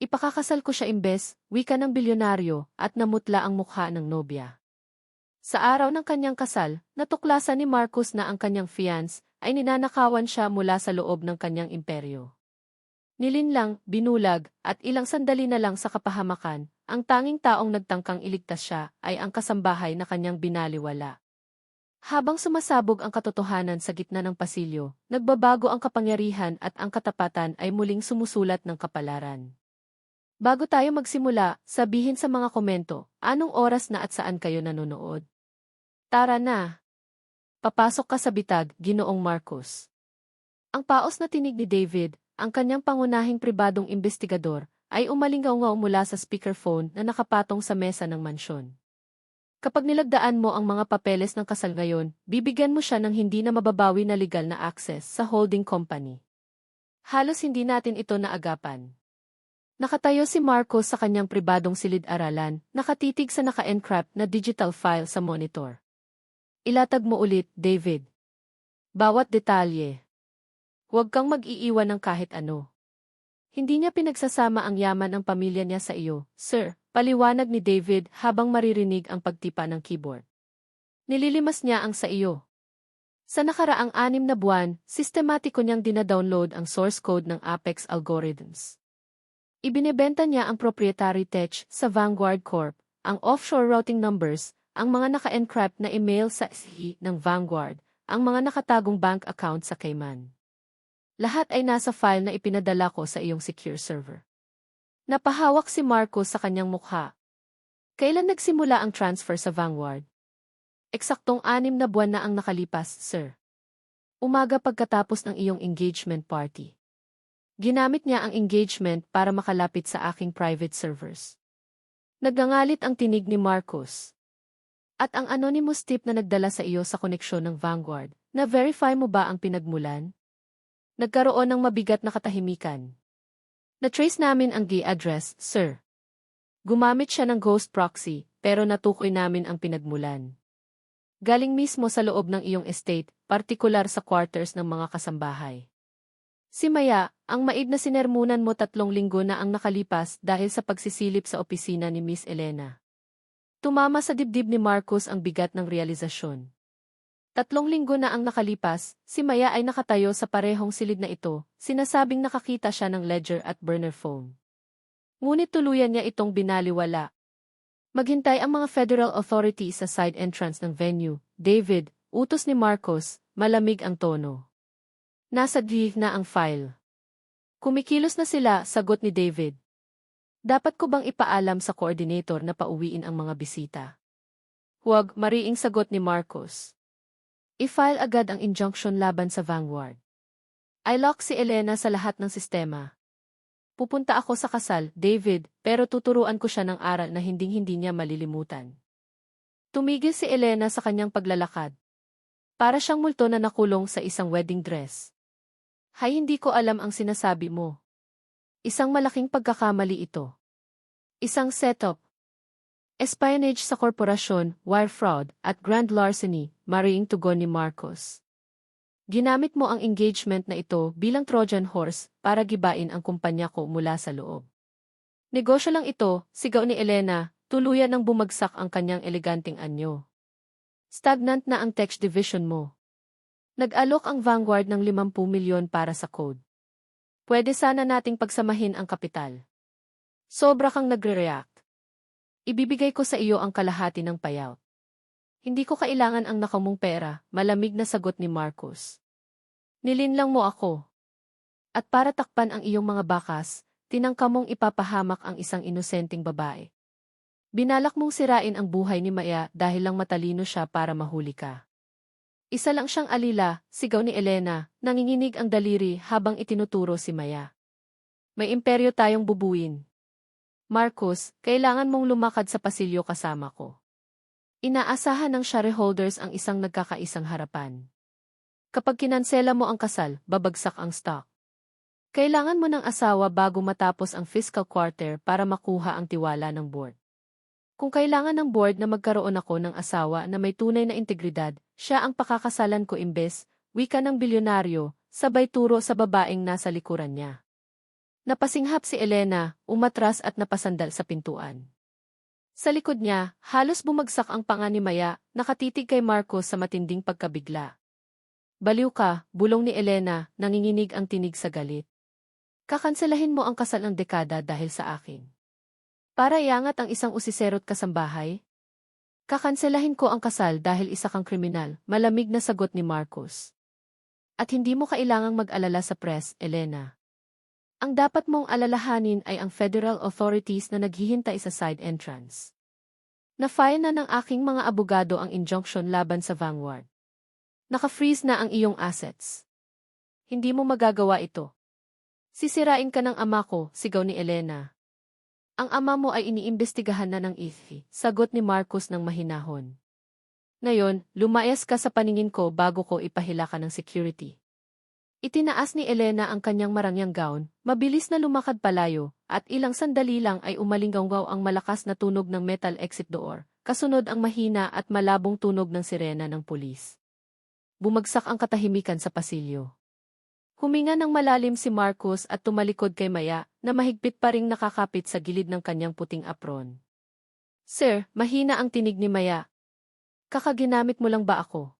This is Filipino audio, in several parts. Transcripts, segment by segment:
Ipakakasal ko siya imbes, wika ng bilyonaryo, at namutla ang mukha ng nobya. Sa araw ng kanyang kasal, natuklasan ni Marcos na ang kanyang fiance ay ninanakawan siya mula sa loob ng kanyang imperyo. Nilinlang, binulag, at ilang sandali na lang sa kapahamakan, ang tanging taong nagtangkang iligtas siya ay ang kasambahay na kanyang binaliwala. Habang sumasabog ang katotohanan sa gitna ng pasilyo, nagbabago ang kapangyarihan at ang katapatan ay muling sumusulat ng kapalaran. Bago tayo magsimula, sabihin sa mga komento, anong oras na at saan kayo nanonood? Tara na! Papasok ka sa bitag, Ginoong Marcos. Ang paos na tinig ni David, ang kanyang pangunahing pribadong imbestigador, ay umalingaw-ngaw mula sa speakerphone na nakapatong sa mesa ng mansyon. Kapag nilagdaan mo ang mga papeles ng kasal ngayon, bibigyan mo siya ng hindi na mababawi na legal na access sa holding company. Halos hindi natin ito naagapan. Nakatayo si Marcos sa kanyang pribadong silid-aralan, nakatitig sa naka-encrypt na digital file sa monitor. Ilatag mo ulit, David. Bawat detalye. Huwag kang mag-iiwan ng kahit ano. Hindi niya pinagsasama ang yaman ng pamilya niya sa iyo, sir, paliwanag ni David habang maririnig ang pagtipa ng keyboard. Nililimas niya ang sa iyo. Sa nakaraang 6 na buwan, sistematiko niyang dinadownload ang source code ng Apex algorithms. Ibinebenta niya ang proprietary tech sa Vanguard Corp, ang offshore routing numbers, ang mga naka-encrypt na email sa SE ng Vanguard, ang mga nakatagong bank account sa Cayman. Lahat ay nasa file na ipinadala ko sa iyong secure server. Napahawak si Marcos sa kanyang mukha. Kailan nagsimula ang transfer sa Vanguard? Eksaktong 6 na buwan na ang nakalipas, sir. Umaga pagkatapos ng iyong engagement party. Ginamit niya ang engagement para makalapit sa aking private servers. Nagngangalit ang tinig ni Marcos. At ang anonymous tip na nagdala sa iyo sa koneksyon ng Vanguard, na-verify mo ba ang pinagmulan? Nagkaroon ng mabigat na katahimikan. Na-trace namin ang GI address, sir. Gumamit siya ng ghost proxy, pero natukoy namin ang pinagmulan. Galing mismo sa loob ng iyong estate, partikular sa quarters ng mga kasambahay. Si Maya, ang maid na sinermunan mo 3 linggo na ang nakalipas dahil sa pagsisilip sa opisina ni Miss Elena. Tumama sa dibdib ni Marcos ang bigat ng realisasyon. 3 linggo na ang nakalipas, si Maya ay nakatayo sa parehong silid na ito, sinasabing nakakita siya ng ledger at burner phone. Ngunit tuluyan niya itong binaliwala. Maghintay ang mga federal authorities sa side entrance ng venue. David, utos ni Marcos, malamig ang tono. Nasa drive na ang file. Kumikilos na sila, sagot ni David. Dapat ko bang ipaalam sa coordinator na pauwiin ang mga bisita? Huwag, mariing sagot ni Marcos. I-file agad ang injunction laban sa Vanguard. I-lock si Elena sa lahat ng sistema. Pupunta ako sa kasal, David, pero tuturuan ko siya ng aral na hinding-hindi niya malilimutan. Tumigil si Elena sa kanyang paglalakad. Para siyang multo na nakulong sa isang wedding dress. Hay, hindi ko alam ang sinasabi mo. Isang malaking pagkakamali ito. Isang setup. Espionage sa korporasyon, wire fraud, at grand larceny, mariing tugon ni Marcos. Ginamit mo ang engagement na ito bilang Trojan horse para gibain ang kumpanya ko mula sa loob. Negosyo lang ito, sigaw ni Elena, tuluyan ng bumagsak ang kanyang eleganting anyo. Stagnant na ang tech division mo. Nag-alok ang Vanguard ng 50 milyon para sa code. Pwede sana nating pagsamahin ang kapital. Sobra kang nagre-react. Ibibigay ko sa iyo ang kalahati ng payout. Hindi ko kailangan ang nakamong pera, malamig na sagot ni Marcos. Nilinlang mo ako. At para takpan ang iyong mga bakas, tinangka mong ipapahamak ang isang inosenteng babae. Binalak mong sirain ang buhay ni Maya dahil lang matalino siya para mahuli ka. Isa lang siyang alila, sigaw ni Elena, nanginginig ang daliri habang itinuturo si Maya. May imperyo tayong bubuin. Marcos, kailangan mong lumakad sa pasilyo kasama ko. Inaasahan ng shareholders ang isang nagkakaisang harapan. Kapag kinansela mo ang kasal, babagsak ang stock. Kailangan mo ng asawa bago matapos ang fiscal quarter para makuha ang tiwala ng board. Kung kailangan ng board na magkaroon ako ng asawa na may tunay na integridad, siya ang pakakasalan ko imbes, wika ng bilyonaryo, sabay turo sa babaeng nasa likuran niya. Napasinghap si Elena, umatras at napasandal sa pintuan. Sa likod niya, halos bumagsak ang panga ni Maya, nakatitig kay Marcos sa matinding pagkabigla. Baliw ka, bulong ni Elena, nanginginig ang tinig sa galit. Kakanselahin mo ang kasal ng dekada dahil sa akin. Para iangat ang isang usiserot kasambahay? Kakanselahin ko ang kasal dahil isa kang kriminal, malamig na sagot ni Marcos. At hindi mo kailangang mag-alala sa press, Elena. Ang dapat mong alalahanin ay ang federal authorities na naghihintay sa side entrance. Na-file na ng aking mga abogado ang injunction laban sa Vanguard. Naka-freeze na ang iyong assets. Hindi mo magagawa ito. Sisirain ka ng ama ko, sigaw ni Elena. Ang ama mo ay iniimbestigahan na ng IFI, sagot ni Marcos ng mahinahon. Ngayon, lumayas ka sa paningin ko bago ko ipahila ka ng security. Itinaas ni Elena ang kanyang marangyang gown, mabilis na lumakad palayo, at ilang sandali lang ay umalinggaw ang malakas na tunog ng metal exit door, kasunod ang mahina at malabong tunog ng sirena ng pulis. Bumagsak ang katahimikan sa pasilyo. Huminga ng malalim si Marcos at tumalikod kay Maya, na mahigpit pa ring nakakapit sa gilid ng kanyang puting apron. Sir, mahina ang tinig ni Maya. Kakaginamit mo lang ba ako?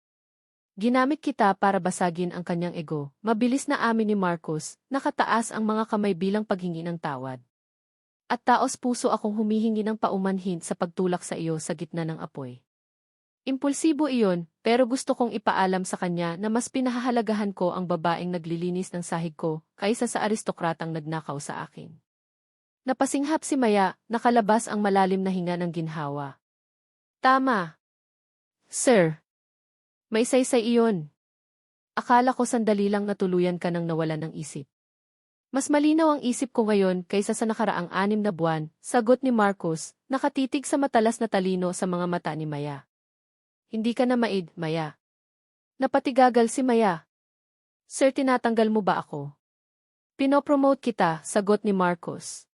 Ginamit kita para basagin ang kanyang ego. Mabilis na amin ni Marcos, nakataas ang mga kamay bilang paghingi ng tawad. At taos puso akong humihingi ng paumanhin sa pagtulak sa iyo sa gitna ng apoy. Impulsibo iyon, pero gusto kong ipaalam sa kanya na mas pinahahalagahan ko ang babaeng naglilinis ng sahig ko kaysa sa aristokratang nagnakaw sa akin. Napasinghap si Maya, nakalabas ang malalim na hinga ng ginhawa. Tama. Sir. May saysay iyon. Akala ko sandali lang natuluyan ka nang nawalan ng isip. Mas malinaw ang isip ko ngayon kaysa sa nakaraang 6 na buwan, sagot ni Marcos, nakatitig sa matalas na talino sa mga mata ni Maya. Hindi ka na maid, Maya. Napatigagal si Maya. Sir, tinatanggal mo ba ako? Pinopromote kita, sagot ni Marcos.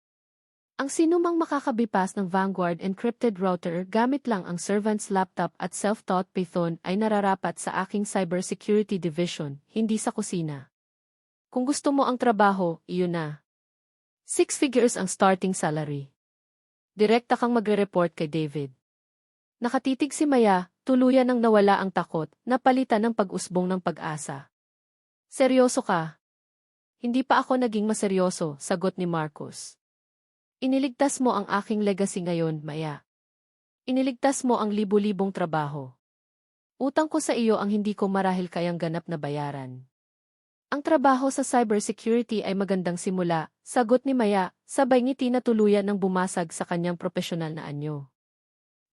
Ang sinumang makakabipas ng Vanguard encrypted router gamit lang ang servant's laptop at self-taught Python ay nararapat sa aking cybersecurity division, hindi sa kusina. Kung gusto mo ang trabaho, iyon na. 6 figures ang starting salary. Direkta kang magre-report kay David. Nakatitig si Maya, tuluyan nang nawala ang takot, napalitan ng pag-usbong ng pag-asa. Seryoso ka? Hindi pa ako naging maseryoso, sagot ni Marcos. Iniligtas mo ang aking legacy ngayon, Maya. Iniligtas mo ang libu-libong trabaho. Utang ko sa iyo ang hindi ko marahil kayang ganap na bayaran. Ang trabaho sa cybersecurity ay magandang simula, sagot ni Maya, sabay ngiti na tuluyan ng bumasag sa kanyang profesional na anyo.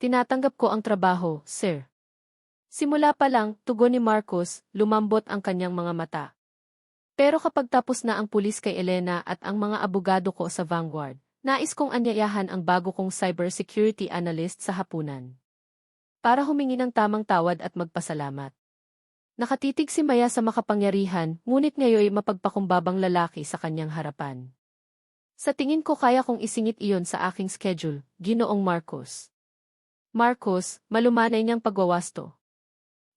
Tinatanggap ko ang trabaho, sir. Simula pa lang, tugon ni Marcos, lumambot ang kanyang mga mata. Pero kapag tapos na ang pulis kay Elena at ang mga abogado ko sa Vanguard, nais kong anyayahan ang bago kong cybersecurity analyst sa hapunan. Para humingi ng tamang tawad at magpasalamat. Nakatitig si Maya sa makapangyarihan, ngunit ngayoy mapagpakumbabang lalaki sa kanyang harapan. Sa tingin ko kaya kong isingit iyon sa aking schedule, Ginoong Marcos. Marcos, malumanay niyang pagwawasto.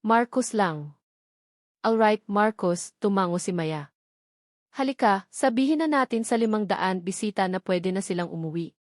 Marcos lang. Alright, Marcos, tumango si Maya. Halika, sabihin na natin sa 500 bisita na pwede na silang umuwi.